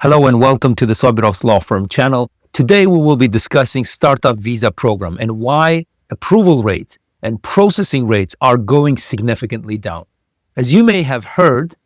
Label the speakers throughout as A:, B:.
A: Hello and welcome to the Sobirovs Law Firm channel. Today we will be discussing Startup Visa Program and why approval rates and processing rates are going significantly down. As you may have heard,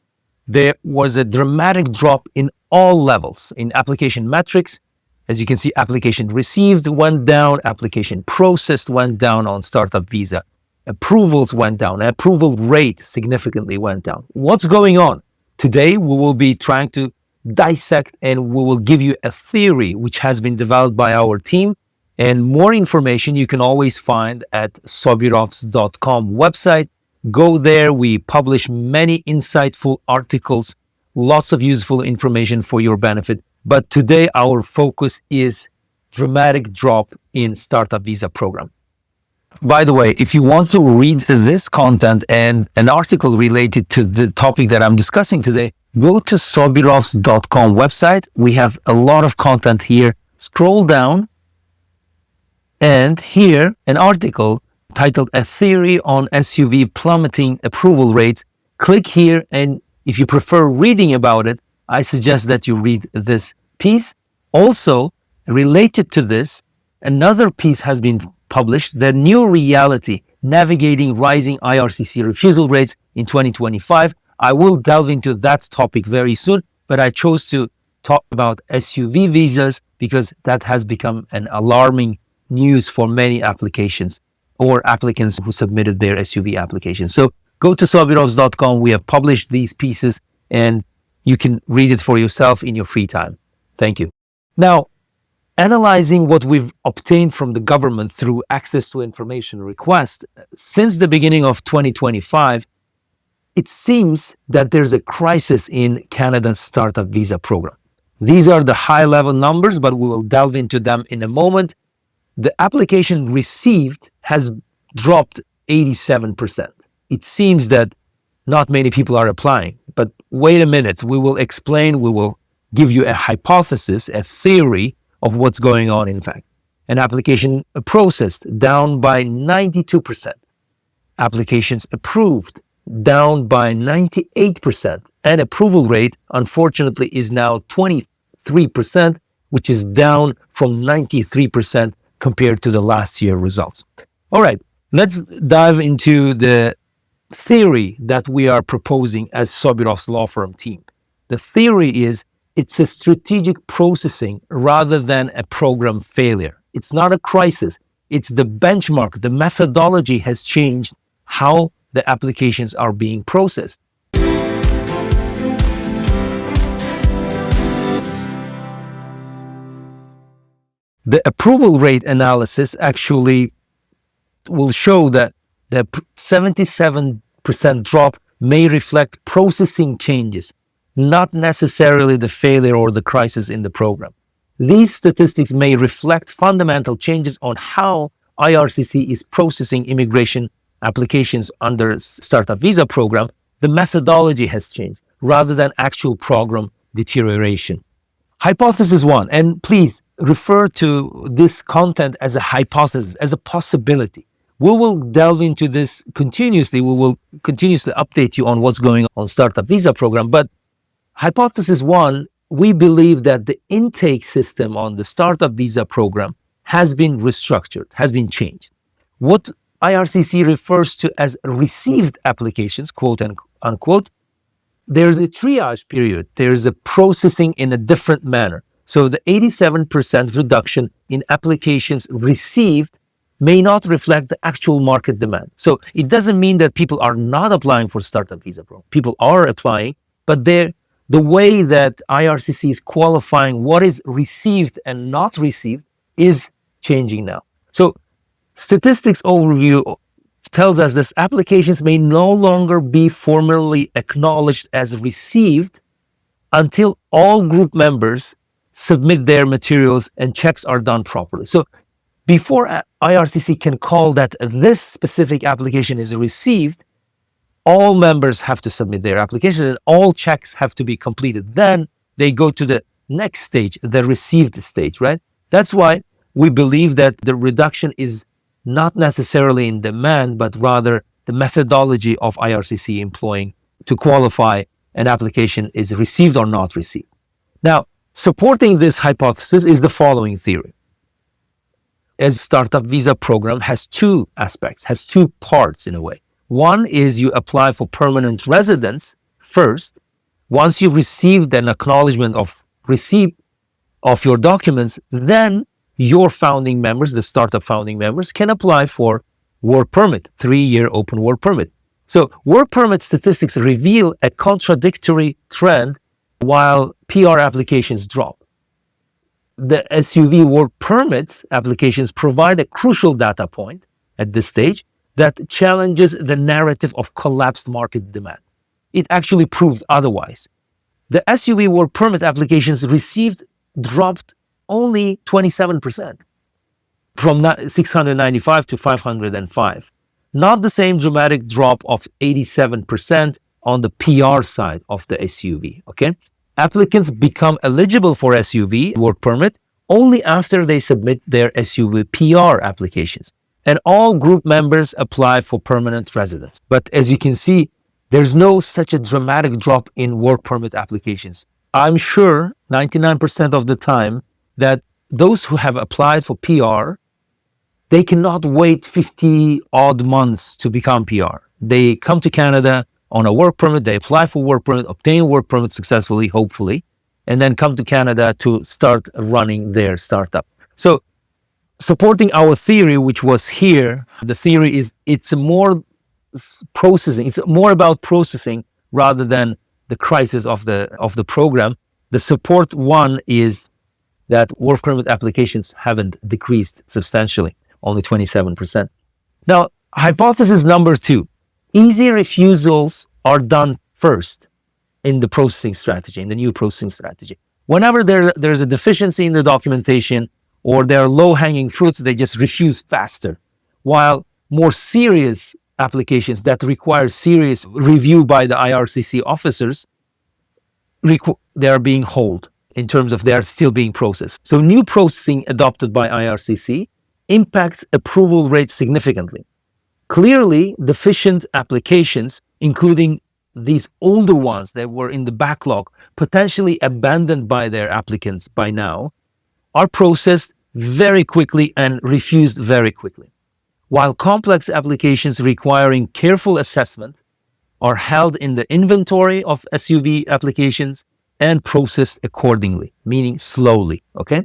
A: there was a dramatic drop in all levels in application metrics. As you can see, application received went down, application processed went down on Startup Visa. Approvals went down, approval rate significantly went down. What's going on? Today we will be trying to dissect and we will give you a theory which has been developed by our team, and more information you can always find at Sobirovs.com website. Go there. We publish many insightful articles, lots of useful information for your benefit. But today our focus is dramatic drop in Startup Visa Program. By the way, if you want to read this content and an article related to the topic that I'm discussing today, go to Sobirovs.com website. We have a lot of content here. Scroll down, and here an article titled "A Theory on SUV Plummeting Approval Rates." Click here, and if you prefer reading about it, I suggest that you read this piece. Also, related to this, another piece has been published, "The New Reality, Navigating Rising IRCC Refusal Rates in 2025. I will delve into that topic very soon, but I chose to talk about SUV visas because that has become an alarming news for many applications or applicants who submitted their SUV applications. So go to Sobirovs.com. We have published these pieces and you can read it for yourself in your free time. Thank you. Now, analyzing what we've obtained from the government through access to information request since the beginning of 2025, it seems that there's a crisis in Canada's Startup Visa Program. These are the high-level numbers, but we will delve into them in a moment. The application received has dropped 87%. It seems that not many people are applying, but wait a minute. We will explain, we will give you a hypothesis, a theory of what's going on in fact. An application processed down by 92%. Applications approved down by 98%, and approval rate, unfortunately, is now 23%, which is down from 93% compared to the last year results. All right, let's dive into the theory that we are proposing as Sobirovs Law Firm team. The theory is it's a strategic processing rather than a program failure. It's not a crisis. It's the benchmark. The methodology has changed how the applications are being processed. The approval rate analysis actually will show that the 77% drop may reflect processing changes, not necessarily the failure or the crisis in the program. These statistics may reflect fundamental changes on how IRCC is processing immigration applications under Startup Visa Program. The methodology has changed rather than actual program deterioration. Hypothesis one, and please refer to this content as a hypothesis, as a possibility. We will delve into this continuously. We will continuously update you on what's going on Startup Visa Program. But hypothesis one, we believe that the intake system on the Startup Visa Program has been restructured, has been changed. What IRCC refers to as received applications, quote unquote, there's a triage period. There's a processing in a different manner. So the 87% reduction in applications received may not reflect the actual market demand. So it doesn't mean that people are not applying for Startup Visa Program. People are applying, but the way that IRCC is qualifying what is received and not received is changing now. So statistics overview tells us that applications may no longer be formally acknowledged as received until all group members submit their materials and checks are done properly. So before IRCC can call that this specific application is received, all members have to submit their applications and all checks have to be completed. Then they go to the next stage, the received stage, right? That's why we believe that the reduction is not necessarily in demand, but rather the methodology of IRCC employing to qualify an application is received or not received. Now, Supporting this hypothesis is the following theory. A startup visa program has two aspects, has two parts in a way. One is you apply for permanent residence first. Once you've received an acknowledgement of receipt of your documents, then your founding members, the startup founding members, can apply for work permit, 3-year open work permit. So work permit statistics reveal a contradictory trend while PR applications drop. The SUV work permits applications provide a crucial data point at this stage that challenges the narrative of collapsed market demand. It actually proved otherwise. The SUV work permit applications received dropped only 27% from 695 to 505. Not the same dramatic drop of 87% on the PR side of the SUV, okay? Applicants become eligible for SUV work permit only after they submit their SUV PR applications. And all group members apply for permanent residence. But as you can see, there's no such a dramatic drop in work permit applications. I'm sure 99% of the time that those who have applied for PR, they cannot wait 50 odd months to become PR. They come to Canada on a work permit, they apply for work permit, obtain work permit successfully, hopefully, and then come to Canada to start running their startup. So supporting our theory, which was here, the theory is it's more processing, it's more about processing rather than the crisis of the program. The support one is that work permit applications haven't decreased substantially, only 27%. Now, hypothesis number 2, easy refusals are done first in the processing strategy, in the new processing strategy. Whenever there's a deficiency in the documentation or there are low-hanging fruits, they just refuse faster. While more serious applications that require serious review by the IRCC officers, they are being held in terms of they are still being processed. So new processing adopted by IRCC impacts approval rates significantly. Clearly, deficient applications, including these older ones that were in the backlog, potentially abandoned by their applicants by now, are processed very quickly and refused very quickly. While complex applications requiring careful assessment are held in the inventory of SUV applications and processed accordingly, meaning slowly, okay?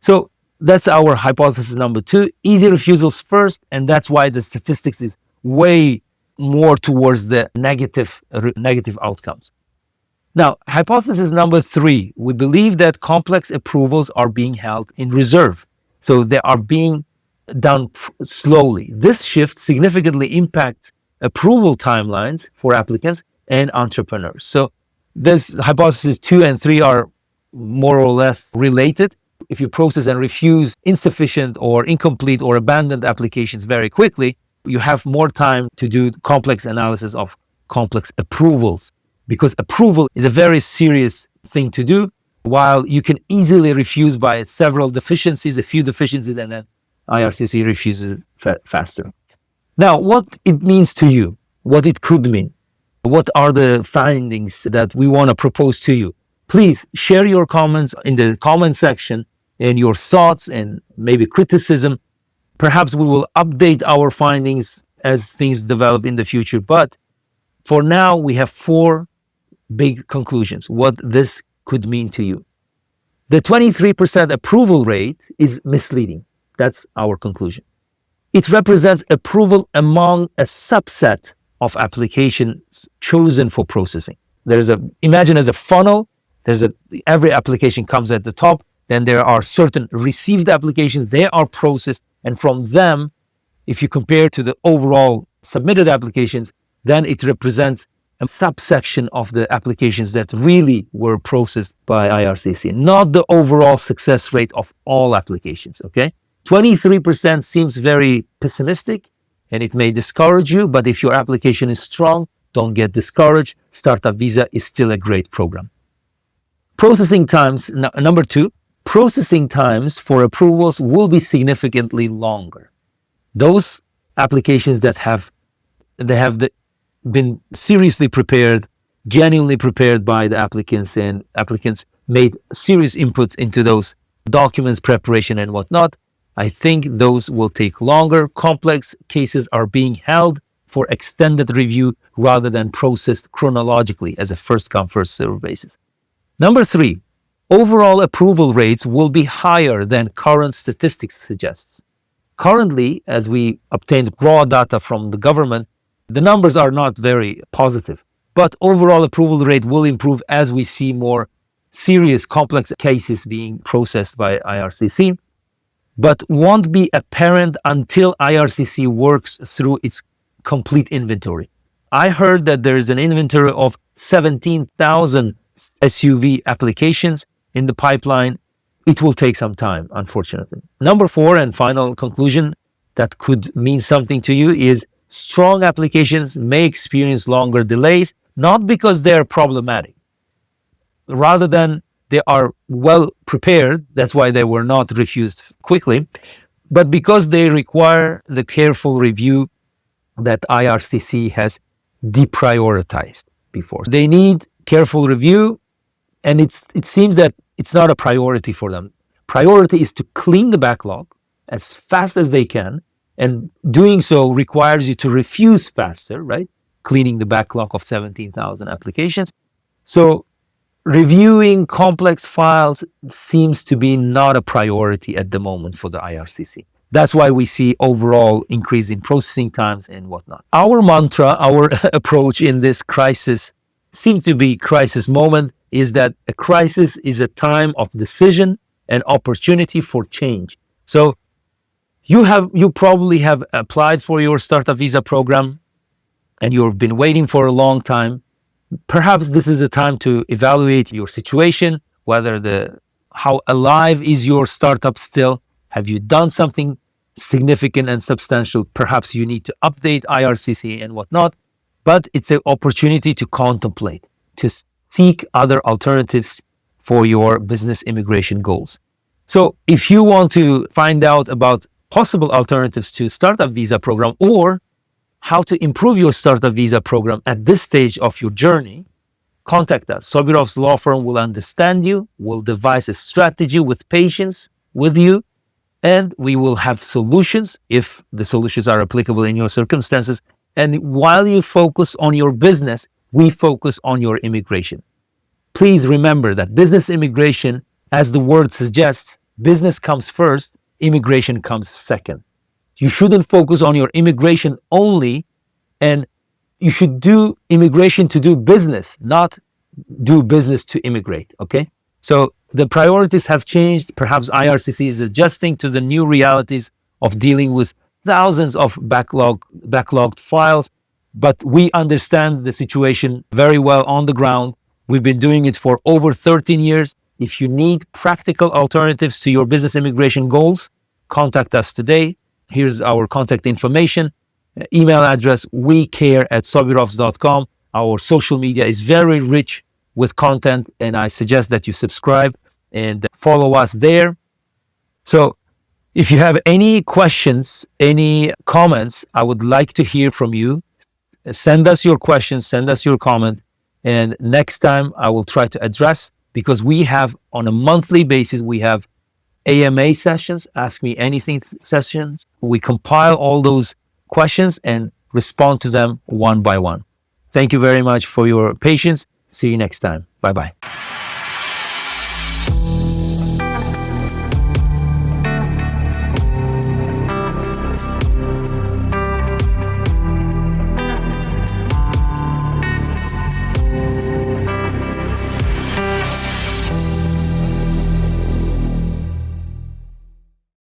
A: So that's our hypothesis number 2, easy refusals first, and that's why the statistics is way more towards the negative outcomes. Now, hypothesis number 3, we believe that complex approvals are being held in reserve. So they are being done slowly. This shift significantly impacts approval timelines for applicants and entrepreneurs. So this hypothesis 2 and 3 are more or less related. If you process and refuse insufficient or incomplete or abandoned applications very quickly, you have more time to do complex analysis of complex approvals, because approval is a very serious thing to do, while you can easily refuse by several deficiencies, a few deficiencies, and then IRCC refuses faster. Now, what it means to you, what it could mean, what are the findings that we want to propose to you? Please share your comments in the comment section and your thoughts and maybe criticism. Perhaps we will update our findings as things develop in the future. But for now, we have 4 big conclusions, what this could mean to you. The 23% approval rate is misleading. That's our conclusion. It represents approval among a subset of applications chosen for processing. Imagine as a funnel, every application comes at the top, then there are certain received applications, they are processed, and from them, if you compare to the overall submitted applications, then it represents a subsection of the applications that really were processed by IRCC, not the overall success rate of all applications, okay? 23% seems very pessimistic, and it may discourage you, but if your application is strong, don't get discouraged. Startup Visa is still a great program. Processing times, number 2, processing times for approvals will be significantly longer. Those applications that have been seriously prepared, genuinely prepared by the applicants, and applicants made serious inputs into those documents, preparation, and whatnot. I think those will take longer. Complex cases are being held for extended review rather than processed chronologically as a first come, first served basis. Number 3, overall approval rates will be higher than current statistics suggests. Currently, as we obtained raw data from the government, the numbers are not very positive, but overall approval rate will improve as we see more serious complex cases being processed by IRCC, but won't be apparent until IRCC works through its complete inventory. I heard that there is an inventory of 17,000 SUV applications in the pipeline. It will take some time, unfortunately. Number 4 and final conclusion that could mean something to you is strong applications may experience longer delays, not because they are problematic, rather than they are well prepared, that's why they were not refused quickly, but because they require the careful review that IRCC has deprioritized before. They need careful review, and it seems that it's not a priority for them. Priority is to clean the backlog as fast as they can, and doing so requires you to refuse faster, right? Cleaning the backlog of 17,000 applications. So reviewing complex files seems to be not a priority at the moment for the IRCC. That's why we see overall increase in processing times and whatnot. Our mantra, our approach in this crisis, seems to be crisis moment, is that a crisis is a time of decision and opportunity for change. So you probably have applied for your startup visa program and you've been waiting for a long time. Perhaps this is a time to evaluate your situation, whether how alive is your startup still? Have you done something significant and substantial? Perhaps you need to update IRCC and whatnot, but it's an opportunity to contemplate, to seek other alternatives for your business immigration goals. So if you want to find out about possible alternatives to startup visa program, or how to improve your startup visa program at this stage of your journey, contact us. Sobirovs Law Firm will understand you, will devise a strategy with patience with you, and we will have solutions if the solutions are applicable in your circumstances. And while you focus on your business, we focus on your immigration. Please remember that business immigration, as the word suggests, business comes first, immigration comes second. You shouldn't focus on your immigration only, and you should do immigration to do business, not do business to immigrate, okay? So the priorities have changed. Perhaps IRCC is adjusting to the new realities of dealing with thousands of backlogged files, but we understand the situation very well on the ground. We've been doing it for over 13 years. If you need practical alternatives to your business immigration goals, contact us today. Here's our contact information, email address, wecare@sobirovs.com. Our social media is very rich with content, and I suggest that you subscribe and follow us there. So if you have any questions, any comments, I would like to hear from you. Send us your questions, send us your comment, and next time I will try to address, because we have on a monthly basis, we have AMA sessions, Ask Me Anything sessions. We compile all those questions and respond to them one by one. Thank you very much for your patience. See you next time. Bye-bye.